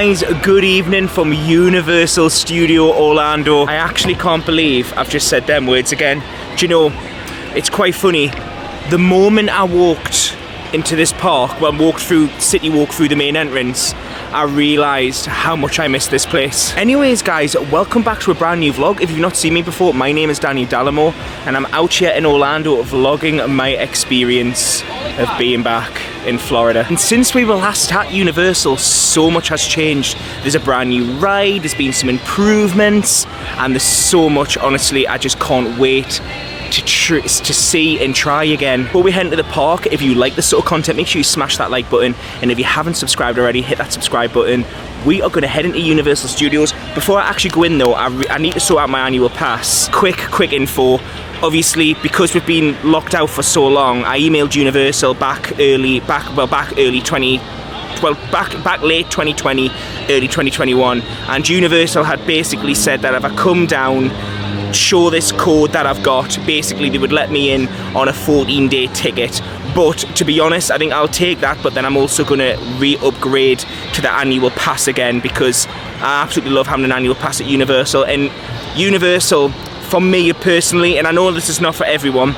guys, good evening from Universal Studio Orlando. I actually can't believe I've just said them words again. Do you know, it's quite funny. The moment I walked into this park, well, walked through the main entrance, I realised how much I missed this place. Anyways guys, welcome back to a brand new vlog. If you've not seen me before, my name is Dalimore and I'm out here in Orlando vlogging my experience of being back in Florida. And since we were last at Universal, so much has changed. There's a brand new ride, there's been some improvements, and there's so much, honestly, I just can't wait to see and try again. Before we head into the park, if you like this sort of content, make sure you smash that like button, and if you haven't subscribed already, hit that subscribe button. We are going to head into Universal Studios. Before I actually go in though, I need to sort out my annual pass. Quick info. Obviously, because we've been locked out for so long, I emailed Universal back late 2020, early 2021, and Universal had basically said that if I come down, show this code that I've got, basically they would let me in on a 14-day ticket. But to be honest, I think I'll take that, but then I'm also going to re-upgrade to the annual pass again, because I absolutely love having an annual pass at Universal. And Universal, for me personally, and I know this is not for everyone,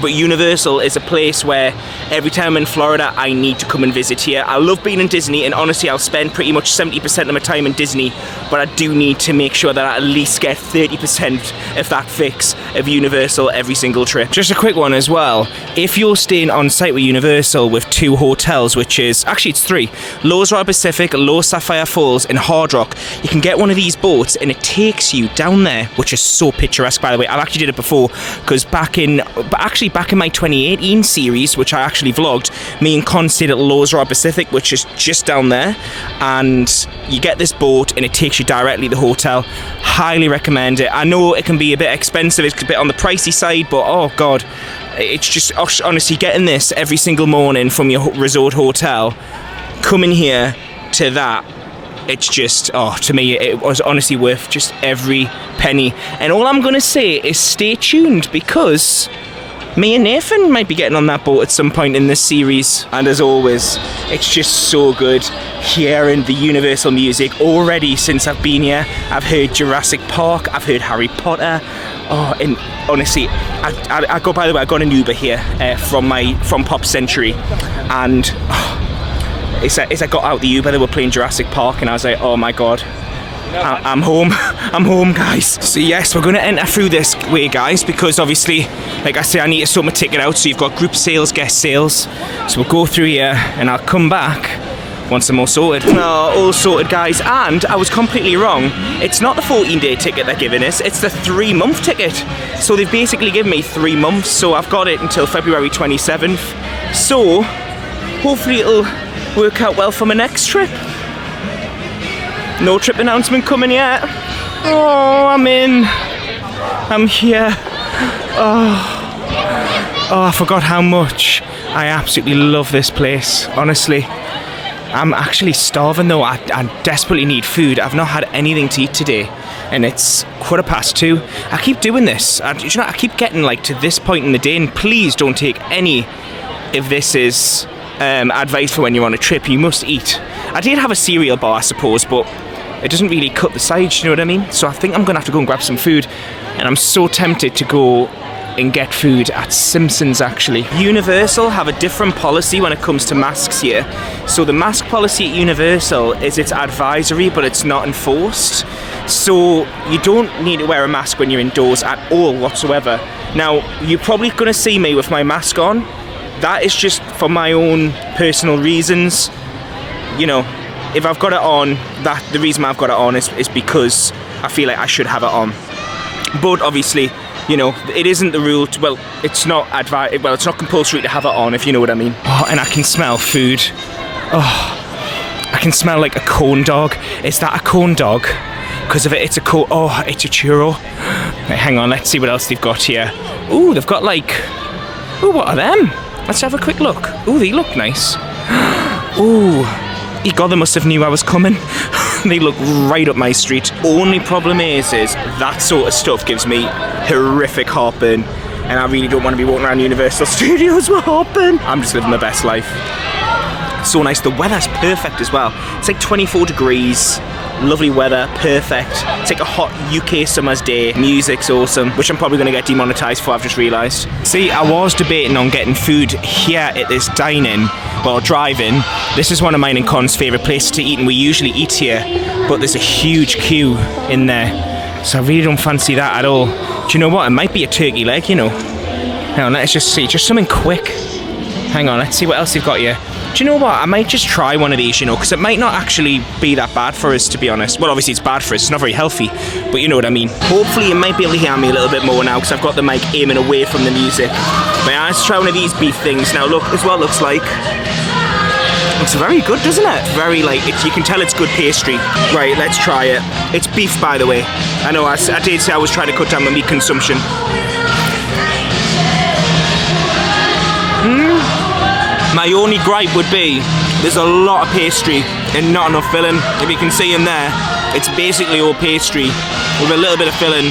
but Universal is a place where every time I'm in Florida, I need to come and visit here. I love being in Disney, and honestly, I'll spend pretty much 70% of my time in Disney, but I do need to make sure that I at least get 30% of that fix of Universal every single trip. Just a quick one as well. If you're staying on site with Universal with 2 hotels, which is, actually it's 3, Lowe's Royal Pacific, Lowe's Sapphire Falls, and Hard Rock, you can get one of these boats and it takes you down there, which is so picturesque, by the way. I've actually did it before, because back in my 2018 series, which I actually vlogged, me and Con stayed at Lowe's Royal Pacific, which is just down there, and you get this boat and it takes you directly to the hotel. Highly recommend it. I know it can be a bit expensive, it's a bit on the pricey side, but oh god, it's just, honestly, getting this every single morning from your resort hotel, coming here to that, it's just, oh, to me, it was honestly worth just every penny. And all I'm gonna say is stay tuned, because me and Nathan might be getting on that boat at some point in this series. And as always, it's just so good hearing the Universal music. Already since I've been here, I've heard Jurassic Park, I've heard Harry Potter. Oh, and honestly, I got, by the way, I got an Uber here from Pop Century, and as I got out the Uber, they were playing Jurassic Park, and I was like, oh my god, I'm home. I'm home, guys. So yes, we're going to enter through this way, guys, because obviously, like I say, I need to sort my ticket out. So you've got group sales, guest sales. So we'll go through here and I'll come back once I'm all sorted. All sorted, guys. And I was completely wrong. It's not the 14-day ticket they're giving us, it's the 3-month ticket. So they've basically given me 3 months. So I've got it until February 27th. So hopefully it'll work out well for my next trip. No trip announcement coming yet. Oh, I'm in. I'm here. Oh, I forgot how much I absolutely love this place, honestly. I'm actually starving though. I desperately need food. I've not had anything to eat today, and it's 2:15. I keep doing this. I keep getting like to this point in the day, and please don't take any of this as advice for when you're on a trip. You must eat. I did have a cereal bar, I suppose, but it doesn't really cut the sides, you know what I mean? So I think I'm gonna have to go and grab some food, and I'm so tempted to go and get food at Simpsons, actually. Universal have a different policy when it comes to masks here. So the mask policy at Universal is it's advisory, but it's not enforced. So you don't need to wear a mask when you're indoors at all whatsoever. Now, you're probably gonna see me with my mask on. That is just for my own personal reasons. You know, if I've got it on, the reason I've got it on is because I feel like I should have it on. But obviously, you know, it isn't the rule. Well, it's not it's not compulsory to have it on, if you know what I mean. Oh, and I can smell food. Oh, I can smell like a corn dog. Is that a corn dog? Because of it, it's a it's a churro. Right, hang on, let's see what else they've got here. Ooh, they've got like, ooh, what are them? Let's have a quick look. Ooh, they look nice. Ooh. God, they must have knew I was coming. They look right up my street. Only problem is that sort of stuff gives me horrific heartburn, and I really don't want to be walking around Universal Studios with heartburn. I'm just living my best life. It's so nice. The weather's perfect as well. It's like 24 degrees. Lovely weather, perfect. It's like a hot UK summer's day. Music's awesome, which I'm probably going to get demonetized for, I've just realised. See, I was debating on getting food here at this dine-in, well, drive-in. This is one of mine and Con's favourite places to eat, and we usually eat here, but there's a huge queue in there, so I really don't fancy that at all. Do you know what? It might be a turkey leg, you know. Hang on, let's just see. Just something quick. Hang on, let's see what else they've got here. Do you know what? I might just try one of these, you know, because it might not actually be that bad for us, to be honest. Well, obviously it's bad for us. It's not very healthy, but you know what I mean. Hopefully you might be able to hear me a little bit more now because I've got the mic aiming away from the music. But yeah, let's try one of these beef things. Now look, this is what it looks like. Looks very good, doesn't it? Very like, you can tell it's good pastry. Right, let's try it. It's beef, by the way. I know, I did say I was trying to cut down my meat consumption. My only gripe would be, there's a lot of pastry and not enough filling. If you can see in there, it's basically all pastry with a little bit of filling.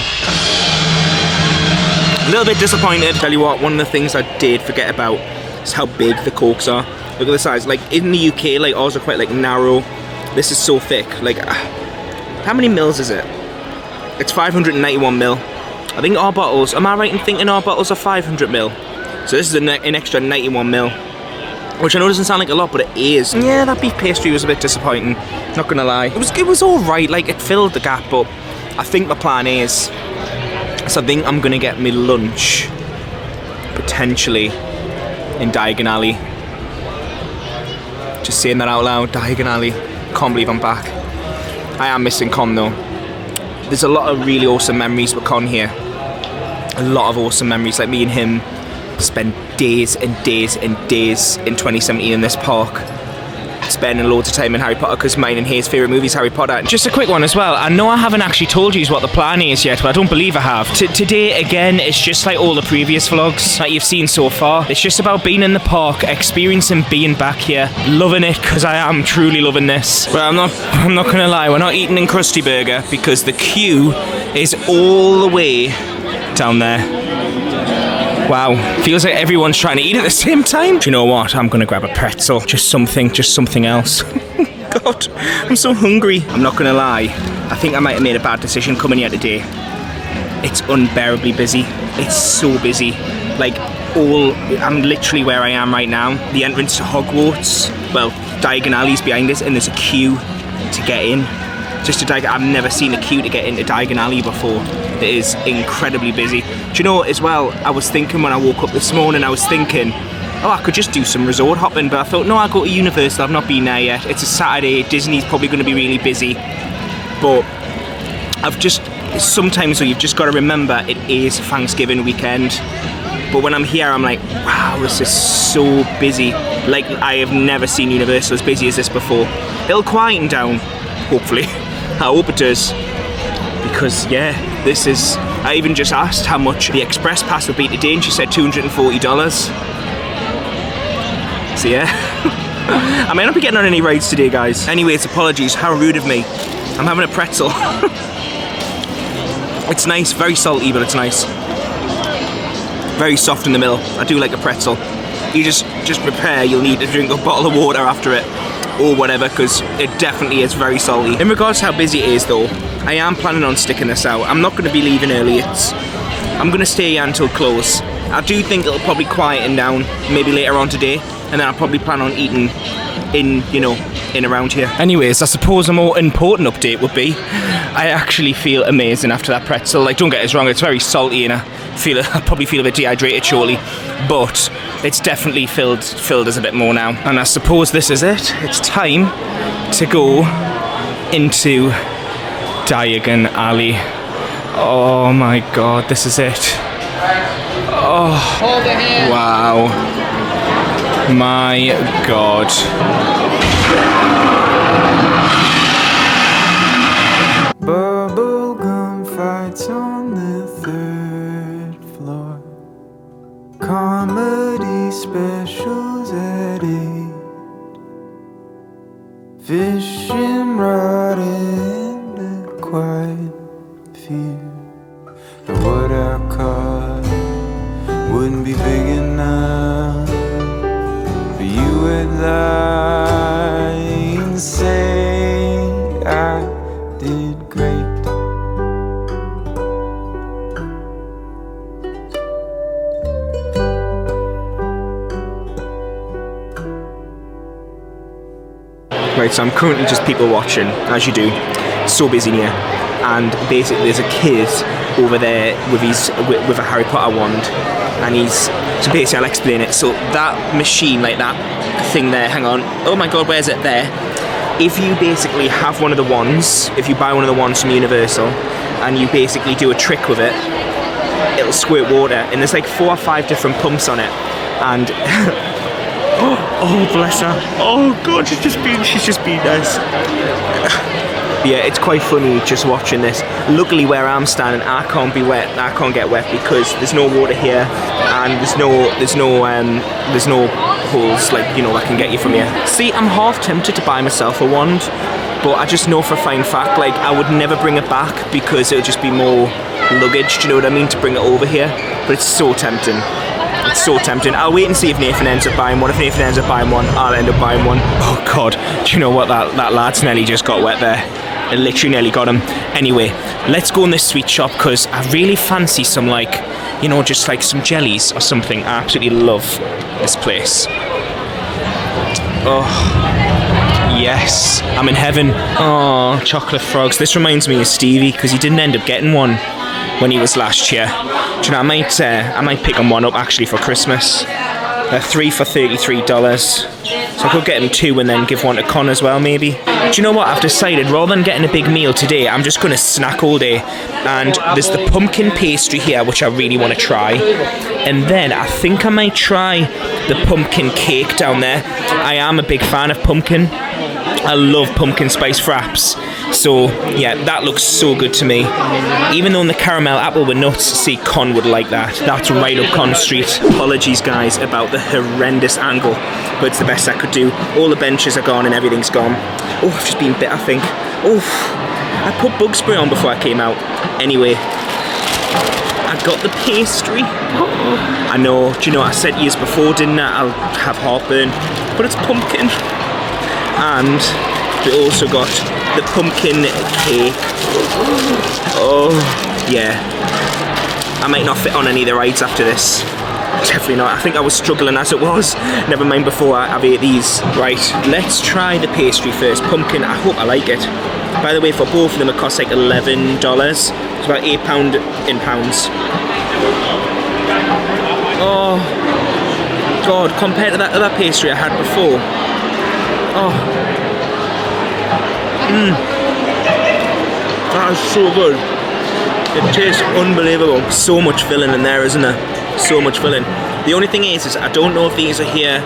A little bit disappointed. Tell you what, one of the things I did forget about is how big the Cokes are. Look at the size. Like in the UK, like ours are quite like narrow. This is so thick. Like, how many mils is it? It's 591 mil. I think our bottles, am I right in thinking our bottles are 500 mil? So this is an extra 91 mil. Which I know doesn't sound like a lot, but it is. Yeah, that beef pastry was a bit disappointing, not gonna lie. It was alright, like it filled the gap, but I think my plan is, so I think I'm gonna get me lunch, potentially, in Diagon Alley. Just saying that out loud, Diagon Alley. Can't believe I'm back. I am missing Con though. There's a lot of really awesome memories with Con here. A lot of awesome memories, like me and him spent days and days and days in 2017 in this park, spending loads of time in Harry Potter because mine and his favourite movie is Harry Potter. Just a quick one as well. I know I haven't actually told you what the plan is yet, but I don't believe I have. Today, again, it's just like all the previous vlogs that you've seen so far. It's just about being in the park, experiencing being back here, loving it because I am truly loving this. But I'm not gonna lie, we're not eating in Krusty Burger because the queue is all the way down there. Wow, feels like everyone's trying to eat at the same time. Do you know what? I'm gonna grab a pretzel. Just something else. God, I'm so hungry. I'm not gonna lie. I think I might have made a bad decision coming here today. It's unbearably busy. It's so busy. Like, I'm literally where I am right now. The entrance to Hogwarts, well, Diagon Alley's behind us, and there's a queue to get in. Just to Diagon, I've never seen a queue to get into Diagon Alley before. It is incredibly busy. Do you know, as well, I was thinking when I woke up this morning, I was thinking, oh, I could just do some resort hopping, but I thought, no, I'll go to Universal, I've not been there yet. It's a Saturday, Disney's probably going to be really busy. But sometimes you've just got to remember it is Thanksgiving weekend. But when I'm here, I'm like, wow, this is so busy. Like, I have never seen Universal as busy as this before. It'll quieten down, hopefully. I hope it does. Because, yeah, this is... I even just asked how much the express pass would be today, and she said $240. So, yeah. I may not be getting on any rides today, guys. Anyways, apologies. How rude of me. I'm having a pretzel. It's nice. Very salty, but it's nice. Very soft in the middle. I do like a pretzel. You just prepare. You'll need to drink a bottle of water after it. Or whatever, because it definitely is very salty. In regards to how busy it is though, I am planning on sticking this out. I'm not going to be leaving early. I'm going to stay here until close. I do think it'll probably quieten down maybe later on today, and then I'll probably plan on eating in around here. Anyways, I suppose a more important update would be, I actually feel amazing after that pretzel. Like, don't get us wrong, it's very salty and I probably feel a bit dehydrated shortly, but it's definitely filled us a bit more now. And I suppose this is it. It's time to go into Diagon Alley. Oh my god, this is it. Oh, hold the hand. Wow. My god. Bubblegum fights on the 3rd floor. Comedy specials at 8. Fishing rod and a quiet fear. The what I caught wouldn't be big enough for you at last. Right, so I'm currently just people watching, as you do. So busy in here. And basically there's a kid over there with a Harry Potter wand. And so basically I'll explain it. So that machine, like that thing there, hang on. Oh my god, where's it? There. If you basically have one of the wands, if you buy one of the wands from Universal, and you basically do a trick with it, it'll squirt water. And there's like 4 or 5 different pumps on it. And oh bless her. Oh god, she's just been nice. Yeah, it's quite funny just watching this. Luckily where I'm standing, I can't get wet because there's no water here, and there's no holes, like, you know, that can get you from here. See, I'm half tempted to buy myself a wand, but I just know for a fine fact, like, I would never bring it back because it would just be more luggage, do you know what I mean, to bring it over here. But it's so tempting. It's so tempting. I'll wait and see if Nathan ends up buying one. If Nathan ends up buying one, I'll end up buying one. Oh god, do you know what, that lad's nearly just got wet there. It literally nearly got him. Anyway, let's go in this sweet shop because I really fancy some, like, you know, just like some jellies or something. I absolutely love this place. Oh, yes, I'm in heaven. Oh, chocolate frogs. This reminds me of Stevie because he didn't end up getting one when he was last year. Do you know, I might pick him one up actually for Christmas. They're 3 for $33. So I could get him 2 and then give one to Con as well, maybe. Do you know what? I've decided rather than getting a big meal today, I'm just going to snack all day. And there's the pumpkin pastry here, which I really want to try. And then I think I might try the pumpkin cake down there. I am a big fan of pumpkin. I love pumpkin spice fraps. So yeah, that looks so good to me. Even though in the caramel apple with nuts, see, Con would like that. That's right up Con Street. Apologies guys about the horrendous angle, but it's the best I could do. All the benches are gone and everything's gone. Oh, I've just been bit, I think. Oh, I put bug spray on before I came out. Anyway, I got the pastry. I know, do you know, I said years before, didn't I? I'll have heartburn, but it's pumpkin. And we also got the pumpkin cake. Oh, yeah. I might not fit on any of the rides after this. Definitely not. I think I was struggling as it was. Never mind before I've ate these. Right, let's try the pastry first. Pumpkin, I hope I like it. By the way, for both of them it costs like $11. It's about £8 in pounds. Oh, God, compared to that other pastry I had before. Oh. That is so good. It tastes unbelievable. So much filling in there, isn't there? So much filling. The only thing is I don't know if these are here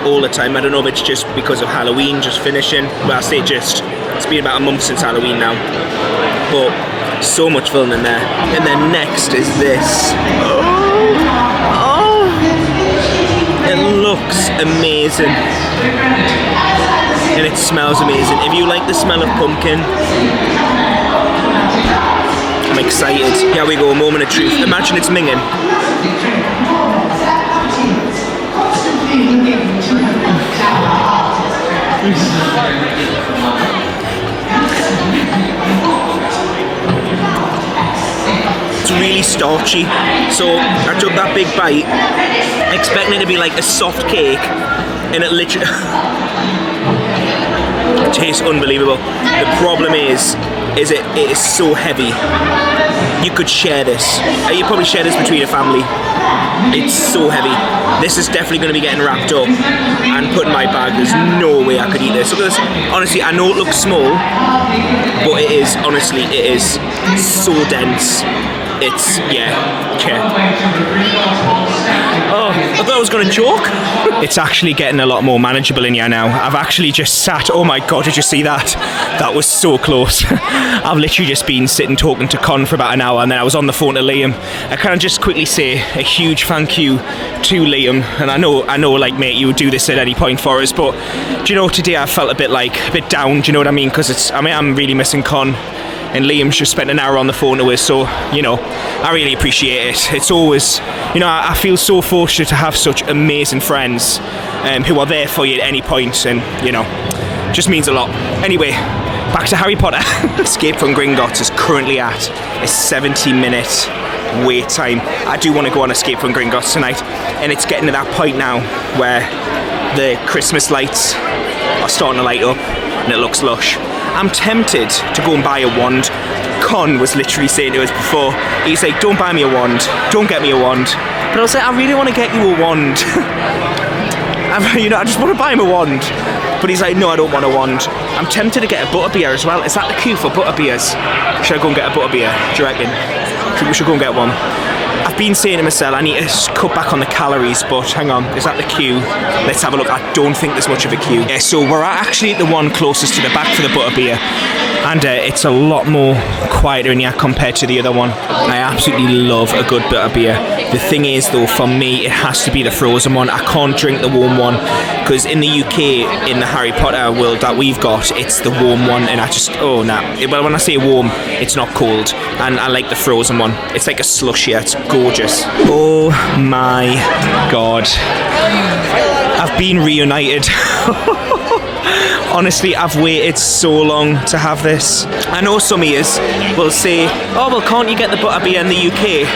all the time. I don't know if it's just because of Halloween just finishing. Well, I say just. It's been about a month since Halloween now. But so much filling in there. And then next is this. Oh. It looks amazing. And it smells amazing. If you like the smell of pumpkin, I'm excited. Here we go, moment of truth. Imagine it's minging. It's really starchy. So I took that big bite, expecting it to be like a soft cake, and it literally it tastes unbelievable. The problem is it is so heavy. You could share this. You probably share this between a family. It's so heavy. This is definitely going to be getting wrapped up and put in my bag. There's no way I could eat this. Look at this. Honestly, I know it looks small, but it is, honestly, it is so dense. It's, yeah. Oh, I thought I was going to choke. It's actually getting a lot more manageable in here now. I've actually just sat, oh my God, did you see that? That was so close. I've literally just been sitting talking to Con for about an hour, and then I was on the phone to Liam. I can just quickly say a huge thank you to Liam, and I know, like, mate, you would do this at any point for us, but do you know, today I felt a bit down, do you know what I mean? Because I'm really missing Con. And Liam's just spent an hour on the phone to us, so, you know, I really appreciate it. It's always, you know, I feel so fortunate to have such amazing friends who are there for you at any point, and, you know, just means a lot. Anyway, back to Harry Potter. Escape from Gringotts is currently at a 70-minute wait time. I do want to go on Escape from Gringotts tonight, and it's getting to that point now where the Christmas lights are starting to light up. and it looks lush. I'm tempted to go and buy a wand. Con was literally saying to us before, he's like, don't buy me a wand, don't get me a wand. But I was like, I really want to get you a wand. I just want to buy him a wand. But he's like, no, I don't want a wand. I'm tempted to get a butterbeer as well. Is that the queue for butterbeers? Should I go and get a butterbeer? Do you reckon? I think we should go and get one. I've been saying to myself, I need to cut back on the calories, but hang on, is that the queue? Let's have a look. I don't think there's much of a queue. Yeah, so we're actually at the one closest to the back for the butterbeer, and it's a lot more quieter in here compared to the other one. I absolutely love a good butterbeer. The thing is though, for me, it has to be the frozen one. I can't drink the warm one, because in the UK, in the Harry Potter world that we've got, it's the warm one, and I just, oh nah. Well, when I say warm, it's not cold, and I like the frozen one. It's like a slushy, it's gorgeous. Oh my god. I've been reunited. Honestly, I've waited so long to have this. I know some ears will say, oh well, can't you get the butterbeer in the UK?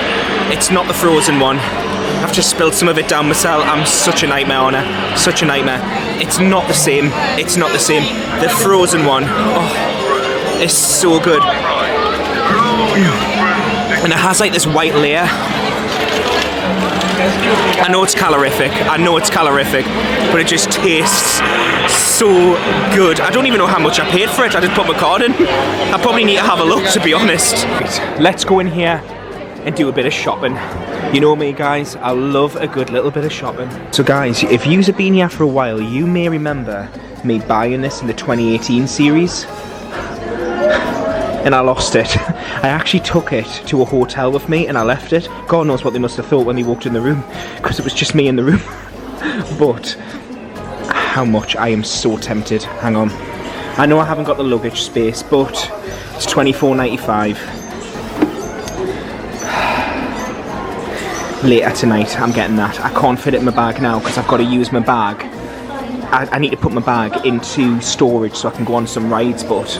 It's not the frozen one. I've just spilled some of it down myself. I'm such a nightmare on her. Such a nightmare. It's not the same. It's not the same. The frozen one, oh, it's so good. And it has like this white layer. I know it's calorific, but it just tastes so good. I don't even know how much I paid for it. I just put my card in. I probably need to have a look, to be honest. Let's go in here and do a bit of shopping. You know me, guys, I love a good little bit of shopping. So guys, if you've been here for a while, you may remember me buying this in the 2018 series. And I lost it. I actually took it to a hotel with me and I left it. God knows what they must have thought when they walked in the room, because it was just me in the room. But how much I am so tempted. Hang on. I know I haven't got the luggage space, but it's $24.95. Later tonight, I'm getting that. I can't fit it in my bag now because I've got to use my bag. I need to put my bag into storage so I can go on some rides, but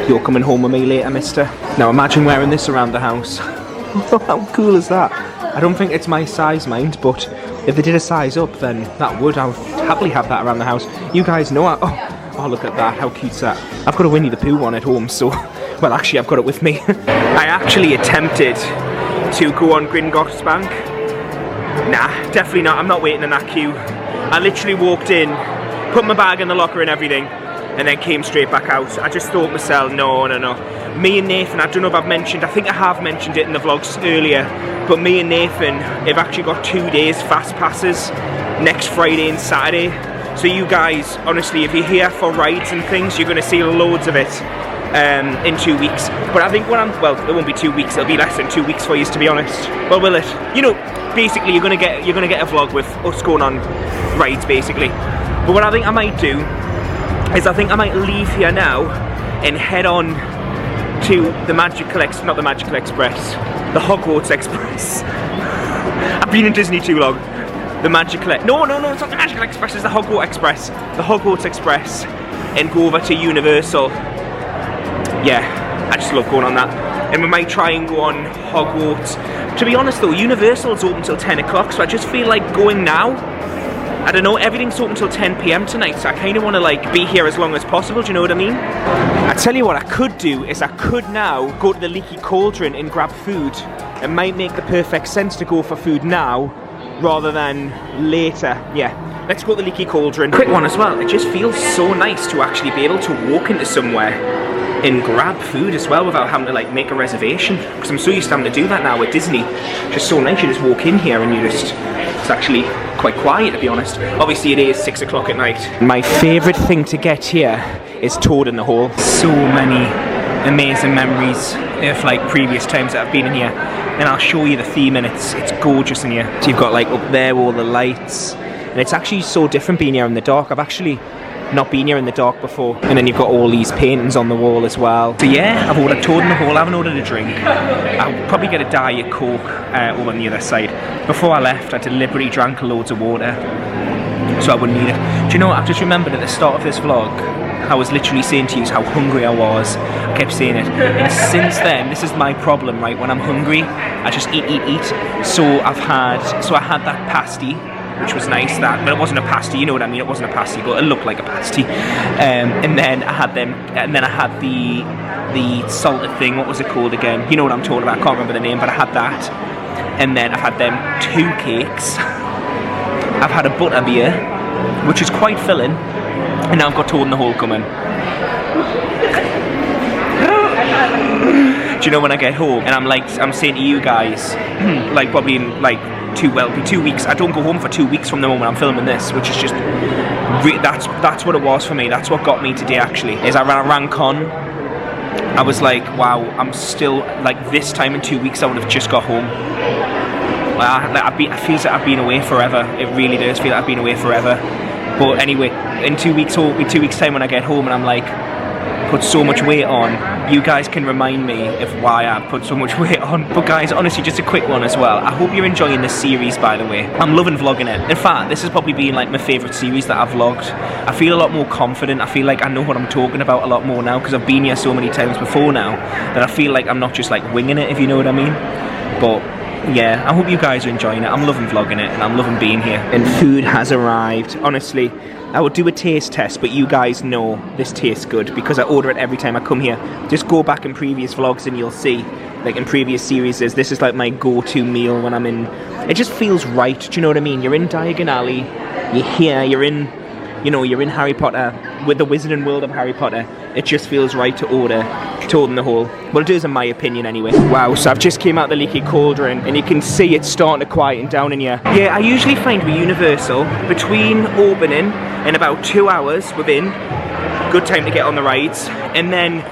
you're coming home with me later, mister. Now imagine wearing this around the house. How cool is that? I don't think it's my size, mind, but if they did a size up, then that would. I would happily have that around the house. You guys know oh, look at that. How cute's that? I've got a Winnie the Pooh one at home, so... Well, actually, I've got it with me. I actually attempted to go on Gringotts Bank. Nah, definitely not. I'm not waiting in that queue. I literally walked in, put my bag in the locker and everything, and then came straight back out. I just thought myself, no. Me and Nathan, I don't know if I've mentioned, I think I have mentioned it in the vlogs earlier, but me and Nathan have actually got 2 days fast passes next Friday and Saturday. So you guys, honestly, if you're here for rides and things, you're going to see loads of it in 2 weeks. But I think well, it won't be 2 weeks, it'll be less than 2 weeks for you, to be honest. Well, will it? You know, basically you're gonna get a vlog with us going on rides, basically. But what I think I might do is I think I might leave here now and head on to the not the Magical Express, the Hogwarts Express. I've been in Disney too long. The Magical... No, it's not the Magical Express, it's the Hogwarts Express. The Hogwarts Express, and go over to Universal. Yeah, I just love going on that. And we might try and go on Hogwarts. To be honest though, Universal's open till 10 o'clock, so I just feel like going now. I don't know, everything's open till 10 PM tonight, so I kind of want to like be here as long as possible, do you know what I mean? I tell you what I could do is I could now go to the Leaky Cauldron and grab food. It might make the perfect sense to go for food now rather than later. Yeah, let's go to the Leaky Cauldron. Quick one as well, it just feels so nice to actually be able to walk into somewhere and grab food as well without having to like make a reservation, because I'm so used to having to do that now at Disney. Just so nice, you just walk in here and it's actually quite quiet, to be honest. Obviously it is 6 o'clock at night. My favourite thing to get here is Toad in the Hole. So many amazing memories of like previous times that I've been in here, and I'll show you the theme, and it's gorgeous in here. So you've got like up there all the lights, and it's actually so different being here in the dark. I've actually not been here in the dark before. And then you've got all these paintings on the wall as well. So yeah, I've ordered Toad in the Hole. I haven't ordered a drink. I'll probably get a Diet Coke over on the other side. Before I left, I deliberately drank loads of water, so I wouldn't need it. Do you know what? I've just remembered at the start of this vlog, I was literally saying to you how hungry I was. I kept saying it. And since then, this is my problem, right? When I'm hungry, I just eat. So I had that pasty. which was nice. But it wasn't a pasty, you know what I mean? It wasn't a pasty, but it looked like a pasty. And then I had them, and then I had the salted thing. What was it called again? You know what I'm talking about. I can't remember the name, but I had that. And then I've had them 2 cakes. I've had a butterbeer, which is quite filling, and now I've got toad in the hole coming. Do you know when I get home and I'm saying to you guys, like probably in like 2 weeks. I don't go home for 2 weeks from the moment I'm filming this, which is just that's what it was for me. That's what got me today actually. Is I ran con. I was like, wow, I'm still like this time in 2 weeks I would have just got home. It feels like I've been away forever. It really does feel like I've been away forever. But anyway, in 2 weeks time when I get home and I'm like, put so much weight on, you guys can remind me of why I put so much weight on. But guys, honestly, just a quick one as well. I hope you're enjoying this series, by the way. I'm loving vlogging it. In fact, this has probably been like my favourite series that I've vlogged. I feel a lot more confident. I feel like I know what I'm talking about a lot more now because I've been here so many times before now that I feel like I'm not just like winging it, if you know what I mean. But yeah, I hope you guys are enjoying it. I'm loving vlogging it and I'm loving being here. And food has arrived. Honestly, I would do a taste test, but you guys know this tastes good because I order it every time I come here. Just go back in previous vlogs and you'll see, like in previous series, this is like my go-to meal when I'm in. It just feels right, do you know what I mean? You're in Diagon Alley, you're here, you're in Harry Potter, with the Wizarding World of Harry Potter. It just feels right to order Toad in the Hole. Well, it is in my opinion anyway. Wow, so I've just came out the leaky cauldron and you can see it's starting to quieten down in here. Yeah, I usually find with Universal, between opening and about 2 hours within, good time to get on the rides, and then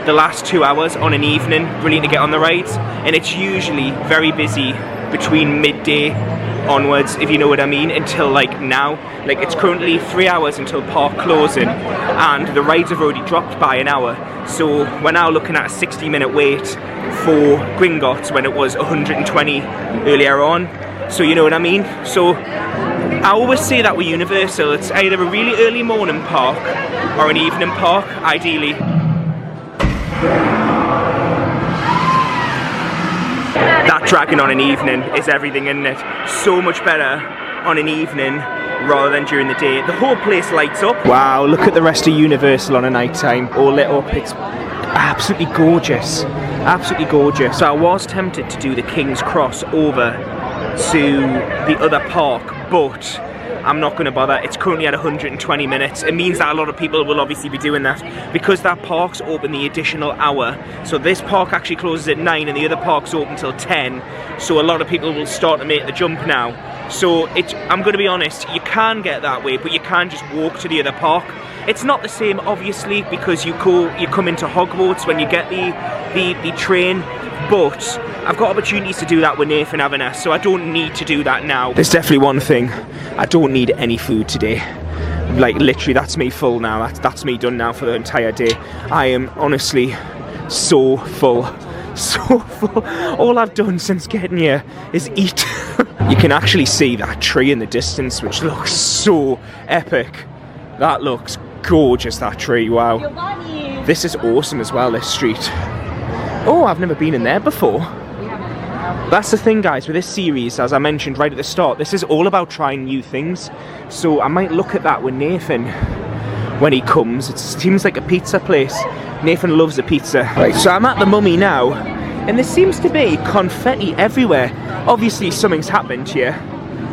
the last 2 hours on an evening, brilliant to get on the rides, and it's usually very busy between midday onwards, if you know what I mean, until like now. Like it's currently 3 hours until park closing and the rides have already dropped by an hour, so we're now looking at a 60-minute wait for Gringotts when it was 120 earlier on, so you know what I mean. So I always say that with Universal, it's either a really early morning park or an evening park, ideally. That dragon on an evening is everything, isn't it? So much better on an evening rather than during the day. The whole place lights up. Wow, look at the rest of Universal on a night time, all lit up. It's absolutely gorgeous. Absolutely gorgeous. So I was tempted to do the King's Cross over to the other park, but I'm not going to bother. It's currently at 120 minutes. It means that a lot of people will obviously be doing that because that park's open the additional hour. So this park actually closes at 9 and the other park's open till 10. So a lot of people will start to make the jump now. So I'm going to be honest, you can get that way, but you can just walk to the other park. It's not the same, obviously, because you come into Hogwarts when you get the train, but I've got opportunities to do that with Nathan Avernus, so I don't need to do that now. There's definitely one thing, I don't need any food today. Like literally, that's me full now. That's me done now for the entire day. I am honestly so full. So full. All I've done since getting here is eat. You can actually see that tree in the distance, which looks so epic. That looks gorgeous, that tree, wow. This is awesome as well, this street. Oh, I've never been in there before. That's the thing, guys, with this series, as I mentioned right at the start, this is all about trying new things. So I might look at that with Nathan when he comes. It seems like a pizza place. Nathan loves a pizza. Right, so I'm at the Mummy now, and there seems to be confetti everywhere. Obviously something's happened here,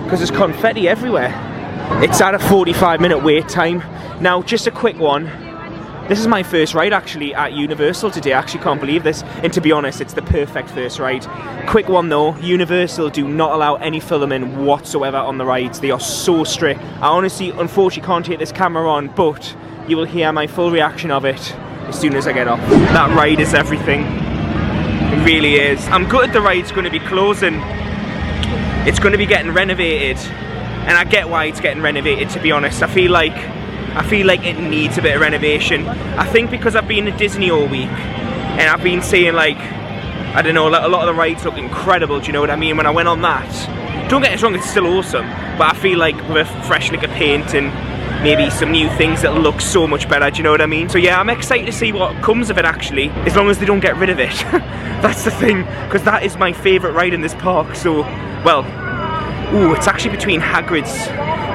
because there's confetti everywhere. It's at a 45-minute wait time. Now, just a quick one. This is my first ride actually at Universal today. I actually can't believe this. And to be honest, it's the perfect first ride. Quick one though, Universal do not allow any filming whatsoever on the rides. They are so strict. I honestly, unfortunately, can't take this camera on, but you will hear my full reaction of it as soon as I get off. That ride is everything. It really is. I'm gutted the ride's going to be closing. It's going to be getting renovated. And I get why it's getting renovated, to be honest. I feel like it needs a bit of renovation. I think because I've been at Disney all week and I've been seeing, like, I don't know, a lot of the rides look incredible, do you know what I mean? When I went on that, don't get us wrong, it's still awesome, but I feel like with a fresh lick of paint and maybe some new things that'll look so much better, do you know what I mean? So yeah, I'm excited to see what comes of it actually, as long as they don't get rid of it. That's the thing, because that is my favourite ride in this park, so, well, Ooh, it's actually between Hagrid's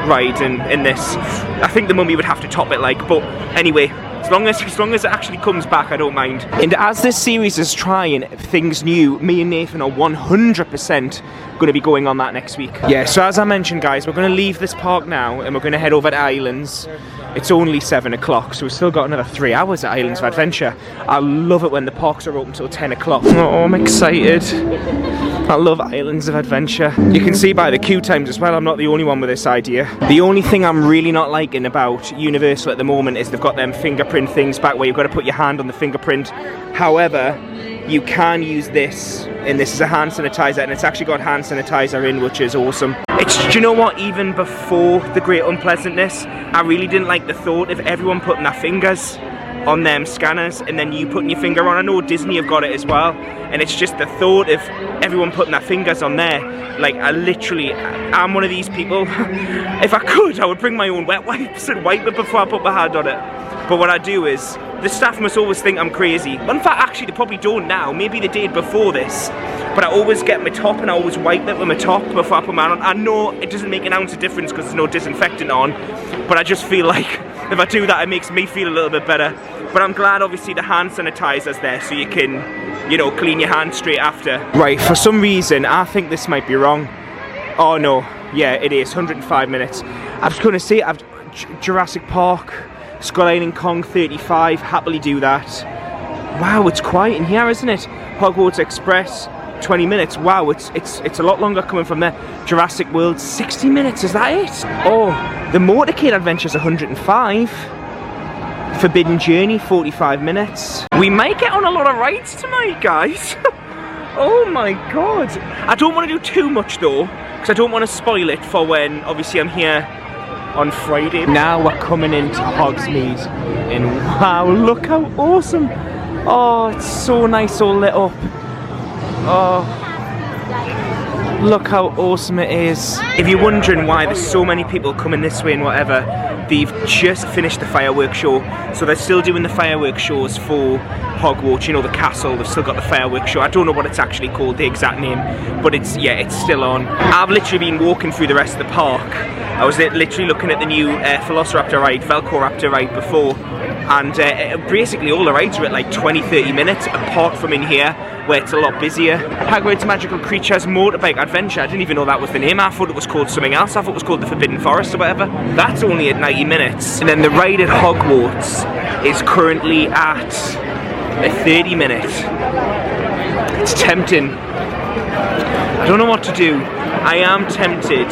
ride and this. I think the Mummy would have to top it, like, but anyway, as long as it actually comes back, I don't mind. And as this series is trying things new, me and Nathan are 100% going to be going on that next week. Yeah, so as I mentioned, guys, we're going to leave this park now and we're going to head over to Islands. It's only 7 o'clock, so we've still got another 3 hours at Islands of Adventure. I love it when the parks are open till 10 o'clock. Oh, I'm excited. I love Islands of Adventure. You can see by the queue times as well, I'm not the only one with this idea. The only thing I'm really not liking about Universal at the moment is they've got them fingerprint things back where you've got to put your hand on the fingerprint. However, you can use this, and this is a hand sanitizer, and it's actually got hand sanitizer in, which is awesome. Do you know what, even before the Great Unpleasantness, I really didn't like the thought of everyone putting their fingers on them scanners and then you putting your finger on. I know Disney have got it as well, and it's just the thought of everyone putting their fingers on there. Like, I'm one of these people. If I could, I would bring my own wet wipes and wipe it before I put my hand on it. But what I do is, the staff must always think I'm crazy. In fact, actually, they probably don't now. Maybe they did before this. But I always get my top and I always wipe it with my top before I put my hand on. I know it doesn't make an ounce of difference because there's no disinfectant on, but I just feel like if I do that, it makes me feel a little bit better. But I'm glad, obviously, the hand sanitizer's there so you can, you know, clean your hands straight after. Right, for some reason, I think this might be wrong. Oh no, yeah, it is, 105 minutes. I was going to say, Jurassic Park, Skull Island Kong 35, happily do that. Wow, it's quiet in here, isn't it? Hogwarts Express, 20 minutes. Wow, it's a lot longer coming from there. Jurassic World, 60 minutes, is that it? Oh, the Motorcade Adventure's 105. Forbidden Journey, 45 minutes. We might get on a lot of rides tonight, guys. Oh my god. I don't want to do too much though, because I don't want to spoil it for when, obviously, I'm here on Friday. Now we're coming into Hogsmeade, and wow, look how awesome. Oh, it's so nice all lit up. Oh, look how awesome it is. If you're wondering why there's so many people coming this way and whatever, they've just finished the fireworks show. So they're still doing the fireworks shows for Hogwarts, you know, the castle. They've still got the fireworks show. I don't know what it's actually called, the exact name, but it's, yeah, it's still on. I've literally been walking through the rest of the park. I was literally looking at the new Velociraptor ride, Velociraptor ride before, and basically all the rides are at like 20-30 minutes, apart from in here, where it's a lot busier. Hagrid's Magical Creatures Motorbike Adventure, I didn't even know that was the name. I thought it was called something else. I thought it was called the Forbidden Forest or whatever. That's only at 90 minutes. And then the ride at Hogwarts is currently at a 30 minutes. It's tempting. I don't know what to do. I am tempted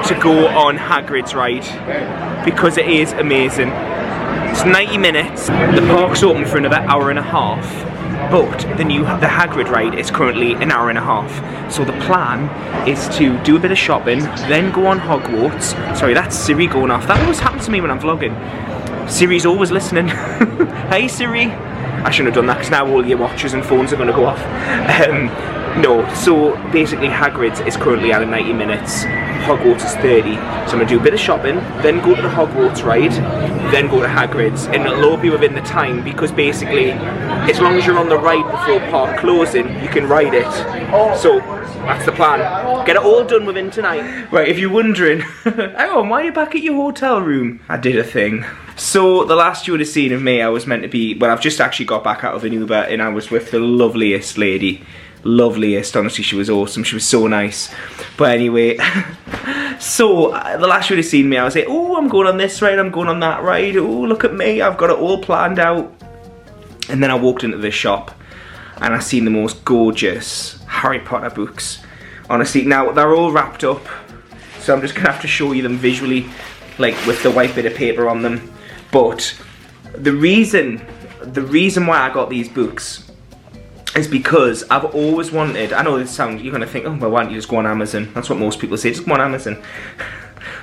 to go on Hagrid's ride because it is amazing. It's 90 minutes. The park's open for another hour and a half, but the Hagrid ride is currently an hour and a half. So the plan is to do a bit of shopping, then go on Hogwarts. Sorry, that's Siri going off. That always happens to me when I'm vlogging. Siri's always listening. Hey Siri. I shouldn't have done that because now all your watches and phones are going to go off. No, so basically Hagrid's is currently at 90 minutes, Hogwarts is 30, so I'm going to do a bit of shopping, then go to the Hogwarts ride, then go to Hagrid's, and it'll all be within the time, because basically, as long as you're on the ride before park closing, you can ride it. So, that's the plan. Get it all done within tonight. Right, if you're wondering, hang on, why are you back at your hotel room? I did a thing. So, the last you would have seen of me, I was meant to be, well, I've just actually got back out of an Uber, and I was with the loveliest lady. Loveliest, honestly, she was awesome, she was so nice. But anyway, so the last you would have seen me, I was like, oh, I'm going on this ride, I'm going on that ride, oh, look at me, I've got it all planned out. And then I walked into the shop and I seen the most gorgeous Harry Potter books. Honestly, now they're all wrapped up, so I'm just gonna have to show you them visually, like with the white bit of paper on them. But the reason why I got these books is because I've always wanted, I know this sounds, you're going to think, oh, well, why don't you just go on Amazon? That's what most people say, just go on Amazon.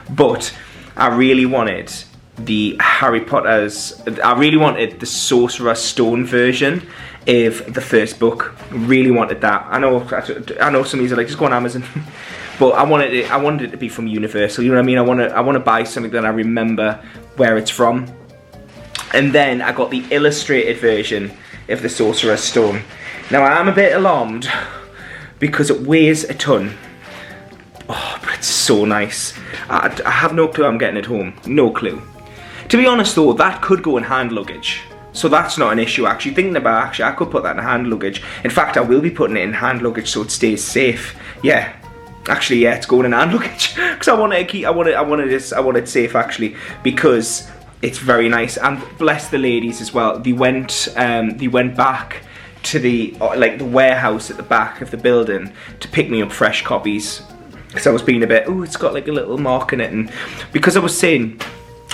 But I really wanted the Harry Potter's, I really wanted the Sorcerer's Stone version of the first book. Really wanted that. I know some of these are like, just go on Amazon. But I wanted it to be from Universal, you know what I mean? I want to buy something that I remember where it's from. And then I got the illustrated version of the Sorcerer's Stone. Now I am a bit alarmed because it weighs a ton. Oh, but it's so nice. I have no clue I'm getting it home. No clue. To be honest though, that could go in hand luggage. So that's not an issue actually. Thinking about actually, I could put that in hand luggage. In fact, I will be putting it in hand luggage so it stays safe. Yeah. Actually, yeah, it's going in hand luggage. Because I want it to keep, I want it safe actually. Because it's very nice. And bless the ladies as well. They went back to the like the warehouse at the back of the building to pick me up fresh copies. Because I was being a bit, oh, it's got like a little mark in it. And because I was saying,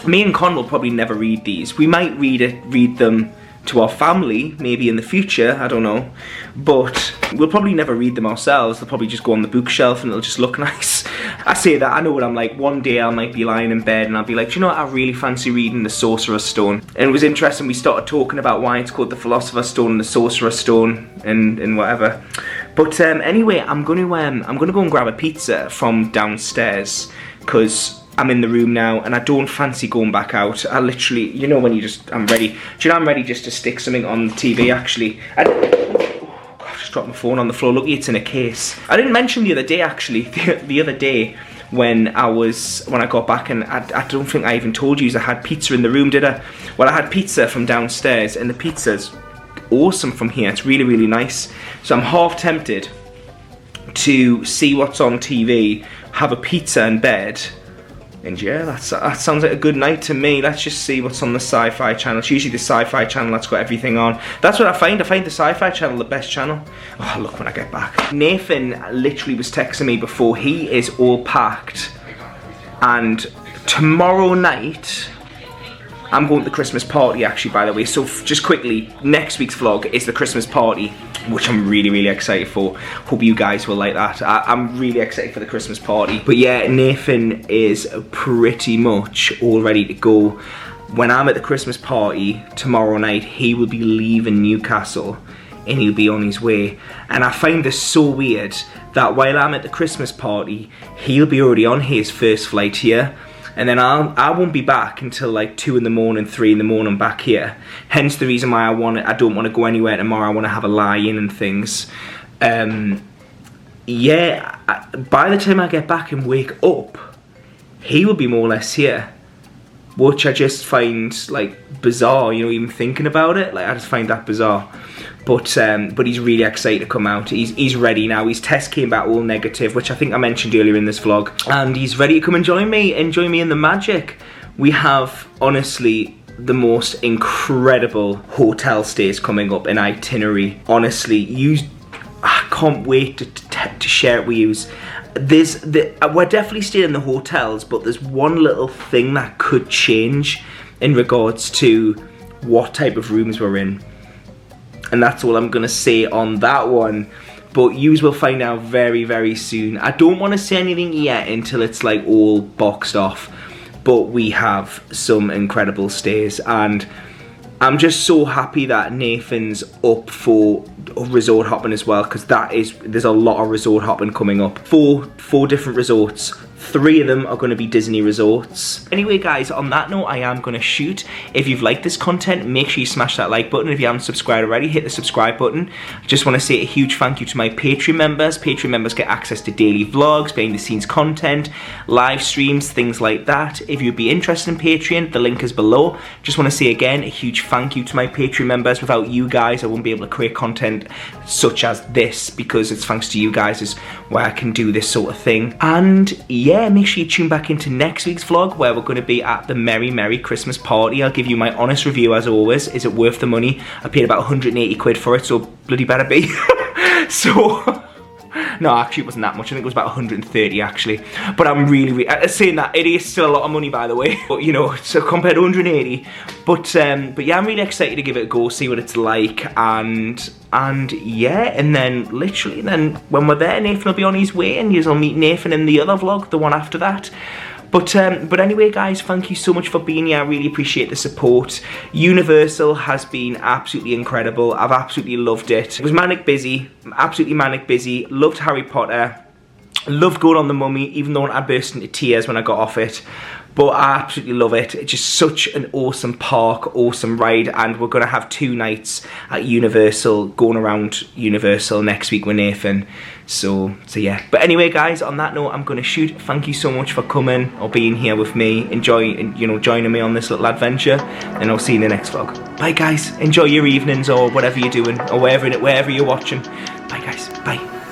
me and Con will probably never read these. We might read them to our family, maybe in the future, I don't know. But we'll probably never read them ourselves. They'll probably just go on the bookshelf and it'll just look nice. I say that, I know what I'm like. One day I might be lying in bed and I'll be like, do you know what, I really fancy reading The Sorcerer's Stone. And it was interesting, we started talking about why it's called the Philosopher's Stone and the Sorcerer's Stone and whatever. But anyway, I'm gonna go and grab a pizza from downstairs because I'm in the room now and I don't fancy going back out. I literally, you know when you just, I'm ready. Do you know I'm ready just to stick something on the TV actually. I just dropped my phone on the floor. Lucky it's in a case. I didn't mention the other day actually, the other day when I got back, and I don't think I even told you I had pizza in the room, did I? Well, I had pizza from downstairs and the pizza's awesome from here. It's really, really nice. So I'm half tempted to see what's on TV, have a pizza in bed, and yeah, that sounds like a good night to me. Let's just see what's on the Sci-Fi channel. It's usually the Sci-Fi channel that's got everything on. That's what I find. I find the Sci-Fi channel the best channel. Oh, look when I get back. Nathan literally was texting me before. He is all packed. And tomorrow night, I'm going to the Christmas party actually, by the way. So just quickly, next week's vlog is the Christmas party, which I'm really, really excited for. Hope you guys will like that. I'm really excited for the Christmas party. But yeah, Nathan is pretty much all ready to go. When I'm at the Christmas party tomorrow night, he will be leaving Newcastle and he'll be on his way. And I find this so weird that while I'm at the Christmas party, he'll be already on his first flight here. And then I won't be back until like 2 in the morning, 3 in the morning back here. Hence the reason why I don't want to go anywhere tomorrow. I want to have a lie-in and things. Yeah, by the time I get back and wake up, he will be more or less here. Which I just find like bizarre, you know, even thinking about it. Like I just find that bizarre. But he's really excited to come out. He's ready now. His test came back all negative, which I think I mentioned earlier in this vlog. And he's ready to come and join me in the magic. We have, honestly, the most incredible hotel stays coming up in itinerary. Honestly, I can't wait to share it with you. We're definitely staying in the hotels, but there's one little thing that could change in regards to what type of rooms we're in. And that's all I'm gonna say on that one. But yous will find out very, very soon. I don't want to say anything yet until it's like all boxed off. But we have some incredible stays, and I'm just so happy that Nathan's up for resort hopping as well, because there's a lot of resort hopping coming up. Four different resorts. 3 of them are going to be Disney resorts. Anyway guys, on that note, I am going to shoot. If you've liked this content, make sure you smash that like button. If you haven't subscribed already, hit the subscribe button. I just want to say a huge thank you to my Patreon members. Patreon members get access to daily vlogs, behind the scenes content, live streams, things like that. If you'd be interested in Patreon, the link is below. Just want to say again, a huge thank you to my Patreon members. Without you guys, I wouldn't be able to create content such as this, because it's thanks to you guys is why I can do this sort of thing. And yeah, make sure you tune back into next week's vlog, where we're going to be at the Merry Christmas party. I'll give you my honest review as always. Is it worth the money? I paid about 180 quid for it, so bloody better be. So no, actually it wasn't that much. I think it was about 130 actually. But I'm really saying that, it is still a lot of money by the way. But you know, so compared to 180. But yeah, I'm really excited to give it a go, see what it's like, and yeah, and then literally, then when we're there, Nathan will be on his way, and you'll meet Nathan in the other vlog, the one after that. But anyway guys, thank you so much for being here. I really appreciate the support. Universal has been absolutely incredible. I've absolutely loved it. It was manic busy, absolutely manic busy. Loved Harry Potter. Loved going on the Mummy, even though I burst into tears when I got off it. but I absolutely love it. It's just such an awesome park, awesome ride, and we're going to have 2 nights at Universal, going around Universal next week with Nathan. So yeah. But anyway, guys, on that note, I'm going to shoot. Thank you so much for coming or being here with me, joining me on this little adventure, and I'll see you in the next vlog. Bye, guys. Enjoy your evenings or whatever you're doing, or wherever you're watching. Bye, guys. Bye.